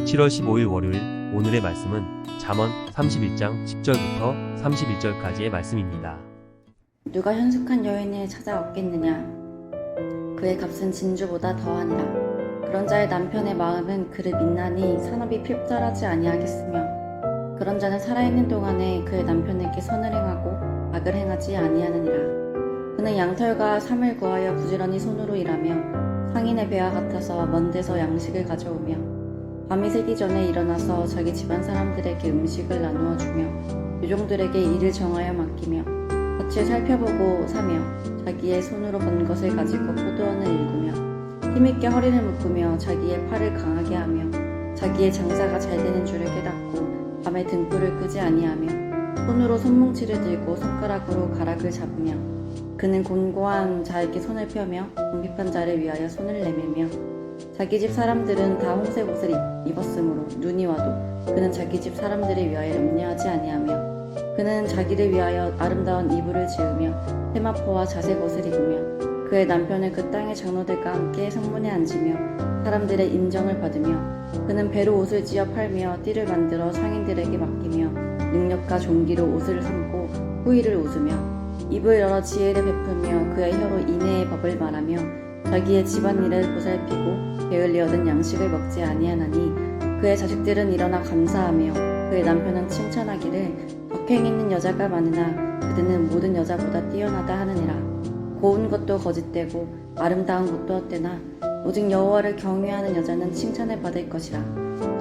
7월 15일 월요일 오늘의 말씀은 잠언 31장 10절부터 31절까지의 말씀입니다. 누가 현숙한 여인을 찾아 얻겠느냐? 그의 값은 진주보다 더하니라. 그런 자의 남편의 마음은 그를 민나니 산업이 필절하지 아니하겠으며 그런 자는 살아있는 동안에 그의 남편에게 선을 행하고 악을 행하지 아니하느니라. 그는 양털과 삼을 구하여 부지런히 손으로 일하며 상인의 배와 같아서 먼 데서 양식을 가져오며 밤이 새기 전에 일어나서 자기 집안 사람들에게 음식을 나누어 주며 유종들에게 일을 정하여 맡기며 밭을 살펴보고 사며 자기의 손으로 번 것을 가지고 포도원을 일구며 힘있게 허리를 묶으며 자기의 팔을 강하게 하며 자기의 장사가 잘 되는 줄을 깨닫고 밤에 등불을 끄지 아니하며 손으로 손뭉치를 들고 손가락으로 가락을 잡으며 그는 곤고한 자에게 손을 펴며 궁핍한 자를 위하여 손을 내밀며 자기 집 사람들은 다 홍색 옷을 입었으므로 눈이 와도 그는 자기 집 사람들을 위하여 염려하지 아니하며 그는 자기를 위하여 아름다운 이불을 지으며 세마포와 자색 옷을 입으며 그의 남편은 그 땅의 장로들과 함께 성문에 앉으며 사람들의 인정을 받으며 그는 배로 옷을 지어 팔며 띠를 만들어 상인들에게 맡기며 능력과 종기로 옷을 삼고 후의를 웃으며 입을 열어 지혜를 베풀며 그의 혀로 인애의 법을 말하며 자기의 집안일을 보살피고 게을리 얻은 양식을 먹지 아니하나니 그의 자식들은 일어나 감사하며 그의 남편은 칭찬하기를 덕행 있는 여자가 많으나 그들은 모든 여자보다 뛰어나다 하느니라. 고운 것도 거짓되고 아름다운 것도 헛되나 오직 여호와를 경외하는 여자는 칭찬을 받을 것이라.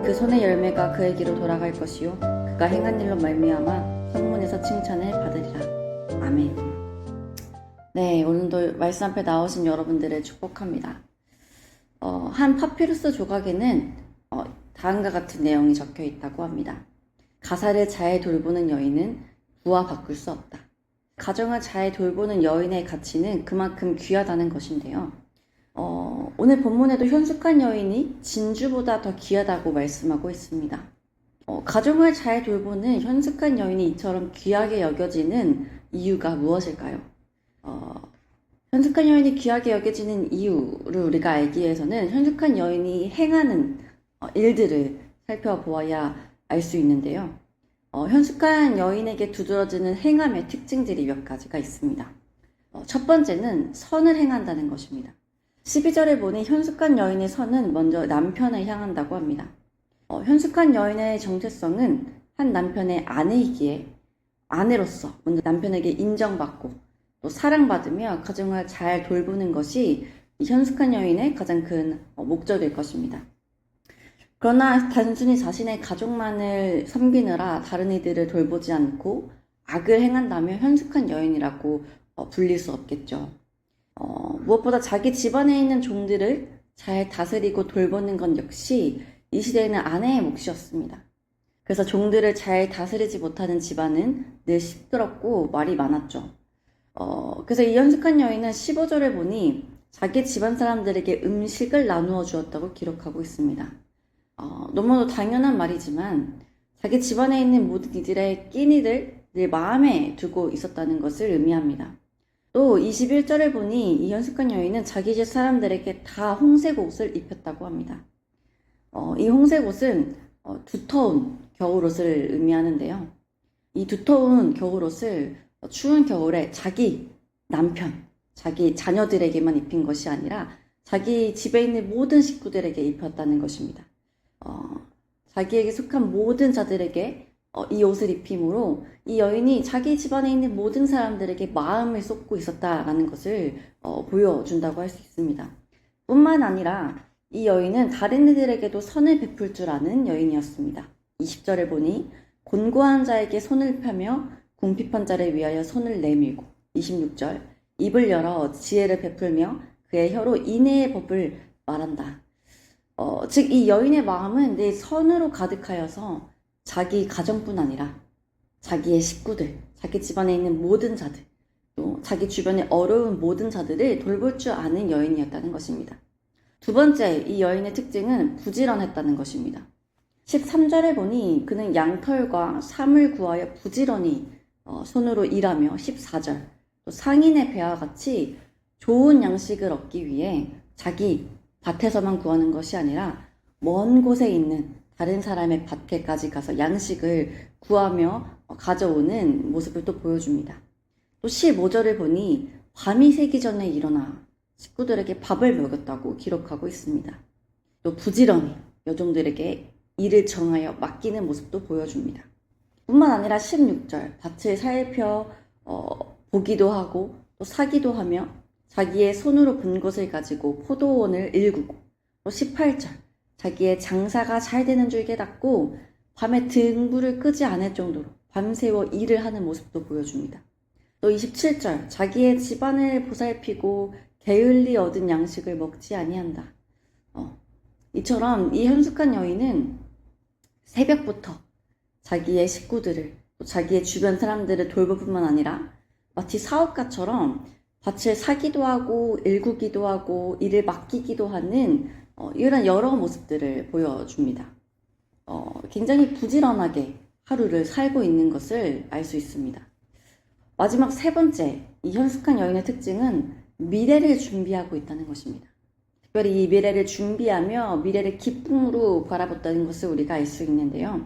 그 손의 열매가 그에게로 돌아갈 것이요 그가 행한 일로 말미암아 성문에서 칭찬을 받으리라. 아멘. 네, 오늘도 말씀 앞에 나오신 여러분들을 축복합니다. 한 파피루스 조각에는 다음과 같은 내용이 적혀 있다고 합니다. 가사를 잘 돌보는 여인은 부와 바꿀 수 없다. 가정을 잘 돌보는 여인의 가치는 그만큼 귀하다는 것인데요. 오늘 본문에도 현숙한 여인이 진주보다 더 귀하다고 말씀하고 있습니다. 가정을 잘 돌보는 현숙한 여인이 이처럼 귀하게 여겨지는 이유가 무엇일까요? 현숙한 여인이 귀하게 여겨지는 이유를 우리가 알기 위해서는 현숙한 여인이 행하는 일들을 살펴보아야 알 수 있는데요. 현숙한 여인에게 두드러지는 행함의 특징들이 몇 가지가 있습니다. 첫 번째는 선을 행한다는 것입니다. 12절에 보니 현숙한 여인의 선은 먼저 남편을 향한다고 합니다. 현숙한 여인의 정체성은 한 남편의 아내이기에 아내로서 먼저 남편에게 인정받고 또 사랑받으며 가정을 잘 돌보는 것이 이 현숙한 여인의 가장 큰 목적일 것입니다. 그러나 단순히 자신의 가족만을 섬기느라 다른 이들을 돌보지 않고 악을 행한다면 현숙한 여인이라고 불릴 수 없겠죠. 무엇보다 자기 집안에 있는 종들을 잘 다스리고 돌보는 건 역시 이 시대에는 아내의 몫이었습니다. 그래서 종들을 잘 다스리지 못하는 집안은 늘 시끄럽고 말이 많았죠. 그래서 이 현숙한 여인은 15절에 보니 자기 집안 사람들에게 음식을 나누어 주었다고 기록하고 있습니다. 너무도 당연한 말이지만 자기 집안에 있는 모든 이들의 끼니를 늘 마음에 두고 있었다는 것을 의미합니다. 또 21절에 보니 이 현숙한 여인은 자기 집 사람들에게 다 홍색 옷을 입혔다고 합니다. 이 홍색 옷은 두터운 겨울옷을 의미하는데요. 이 두터운 겨울옷을 추운 겨울에 자기 남편, 자기 자녀들에게만 입힌 것이 아니라 자기 집에 있는 모든 식구들에게 입혔다는 것입니다. 자기에게 속한 모든 자들에게 이 옷을 입힘으로 이 여인이 자기 집안에 있는 모든 사람들에게 마음을 쏟고 있었다라는 것을 보여준다고 할 수 있습니다. 뿐만 아니라 이 여인은 다른 이들에게도 선을 베풀 줄 아는 여인이었습니다. 20절에 보니 곤고한 자에게 손을 펴며 궁핍한 자를 위하여 손을 내밀고 26절 입을 열어 지혜를 베풀며 그의 혀로 인애의 법을 말한다. 즉 이 여인의 마음은 늘 선으로 가득하여서 자기 가정뿐 아니라 자기의 식구들, 자기 집안에 있는 모든 자들, 또 자기 주변에 어려운 모든 자들을 돌볼 줄 아는 여인이었다는 것입니다. 두 번째, 이 여인의 특징은 부지런했다는 것입니다. 13절에 보니 그는 양털과 삼을 구하여 부지런히 손으로 일하며 14절 또 상인의 배와 같이 좋은 양식을 얻기 위해 자기 밭에서만 구하는 것이 아니라 먼 곳에 있는 다른 사람의 밭에까지 가서 양식을 구하며 가져오는 모습을 또 보여줍니다. 또 15절을 보니 밤이 새기 전에 일어나 식구들에게 밥을 먹였다고 기록하고 있습니다. 또 부지런히 여종들에게 일을 정하여 맡기는 모습도 보여줍니다. 뿐만 아니라 16절 밭을 살펴 보기도 하고 또 사기도 하며 자기의 손으로 본 것을 가지고 포도원을 일구고 또 18절 자기의 장사가 잘 되는 줄 깨닫고 밤에 등불을 끄지 않을 정도로 밤새워 일을 하는 모습도 보여줍니다. 또 27절 자기의 집안을 보살피고 게을리 얻은 양식을 먹지 아니한다. 이처럼 이 현숙한 여인은 새벽부터 자기의 식구들을 또 자기의 주변 사람들을 돌볼 뿐만 아니라 마치 사업가처럼 밭을 사기도 하고 일구기도 하고 일을 맡기기도 하는 이런 여러 모습들을 보여줍니다. 굉장히 부지런하게 하루를 살고 있는 것을 알 수 있습니다. 마지막 세 번째, 이 현숙한 여인의 특징은 미래를 준비하고 있다는 것입니다. 특별히 이 미래를 준비하며 미래를 기쁨으로 바라봤다는 것을 우리가 알 수 있는데요.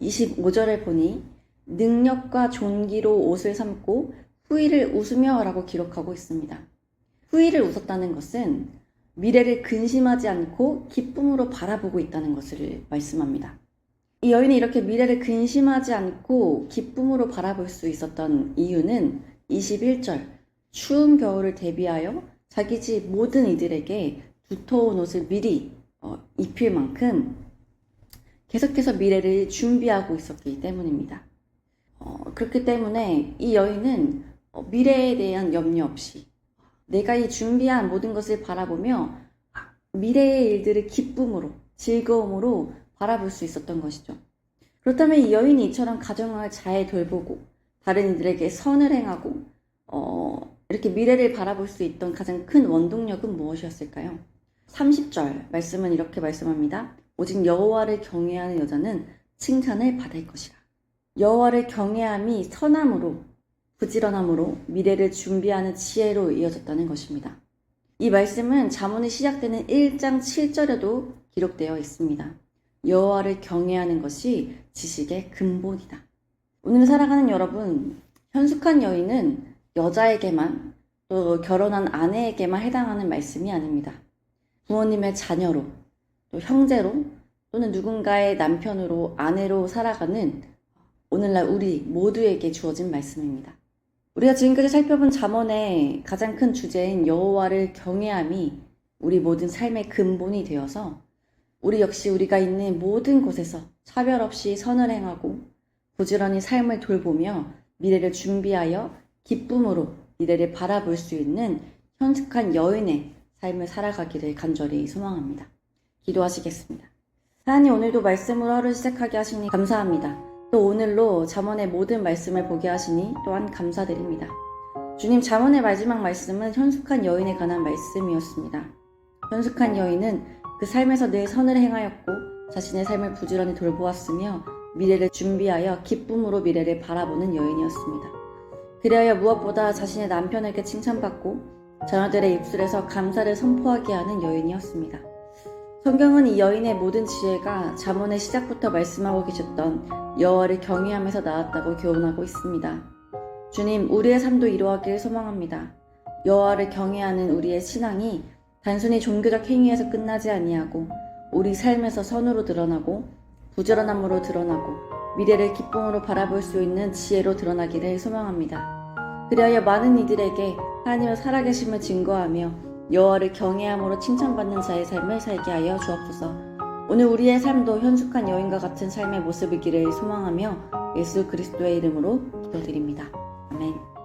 25절을 보니 능력과 존귀로 옷을 삼고 후일을 웃으며 라고 기록하고 있습니다. 후일을 웃었다는 것은 미래를 근심하지 않고 기쁨으로 바라보고 있다는 것을 말씀합니다. 이 여인이 이렇게 미래를 근심하지 않고 기쁨으로 바라볼 수 있었던 이유는 21절 추운 겨울을 대비하여 자기 집 모든 이들에게 두터운 옷을 미리 입힐 만큼 계속해서 미래를 준비하고 있었기 때문입니다. 그렇기 때문에 이 여인은 미래에 대한 염려 없이 내가 이 준비한 모든 것을 바라보며 미래의 일들을 기쁨으로 즐거움으로 바라볼 수 있었던 것이죠. 그렇다면 이 여인이 이처럼 가정을 잘 돌보고 다른 이들에게 선을 행하고 이렇게 미래를 바라볼 수 있던 가장 큰 원동력은 무엇이었을까요? 30절 말씀은 이렇게 말씀합니다. 오직 여호와를 경외하는 여자는 칭찬을 받을 것이라. 여호와를 경외함이 선함으로 부지런함으로 미래를 준비하는 지혜로 이어졌다는 것입니다. 이 말씀은 잠언이 시작되는 1장 7절에도 기록되어 있습니다. 여호와를 경외하는 것이 지식의 근본이다. 오늘 살아가는 여러분, 현숙한 여인은 여자에게만 또 결혼한 아내에게만 해당하는 말씀이 아닙니다. 부모님의 자녀로 또 형제로 또는 누군가의 남편으로 아내로 살아가는 오늘날 우리 모두에게 주어진 말씀입니다. 우리가 지금까지 살펴본 잠언의 가장 큰 주제인 여호와를 경외함이 우리 모든 삶의 근본이 되어서 우리 역시 우리가 있는 모든 곳에서 차별 없이 선을 행하고 부지런히 삶을 돌보며 미래를 준비하여 기쁨으로 미래를 바라볼 수 있는 현숙한 여인의 삶을 살아가기를 간절히 소망합니다. 기도하시겠습니다. 하나님, 오늘도 말씀으로 하루 시작하게 하시니 감사합니다. 또 오늘로 잠언의 모든 말씀을 보게 하시니 또한 감사드립니다. 주님, 잠언의 마지막 말씀은 현숙한 여인에 관한 말씀이었습니다. 현숙한 여인은 그 삶에서 늘 선을 행하였고 자신의 삶을 부지런히 돌보았으며 미래를 준비하여 기쁨으로 미래를 바라보는 여인이었습니다. 그리하여 무엇보다 자신의 남편에게 칭찬받고 자녀들의 입술에서 감사를 선포하게 하는 여인이었습니다. 성경은 이 여인의 모든 지혜가 잠언의 시작부터 말씀하고 계셨던 여호와를 경외하면서 나왔다고 교훈하고 있습니다. 주님, 우리의 삶도 이루어가기를 소망합니다. 여호와를 경외하는 우리의 신앙이 단순히 종교적 행위에서 끝나지 아니하고 우리 삶에서 선으로 드러나고 부지런함으로 드러나고 미래를 기쁨으로 바라볼 수 있는 지혜로 드러나기를 소망합니다. 그리하여 많은 이들에게 하나님의 살아계심을 증거하며 여호와를 경외함으로 칭찬받는 자의 삶을 살게 하여 주옵소서. 오늘 우리의 삶도 현숙한 여인과 같은 삶의 모습이기를 소망하며 예수 그리스도의 이름으로 기도드립니다. 아멘.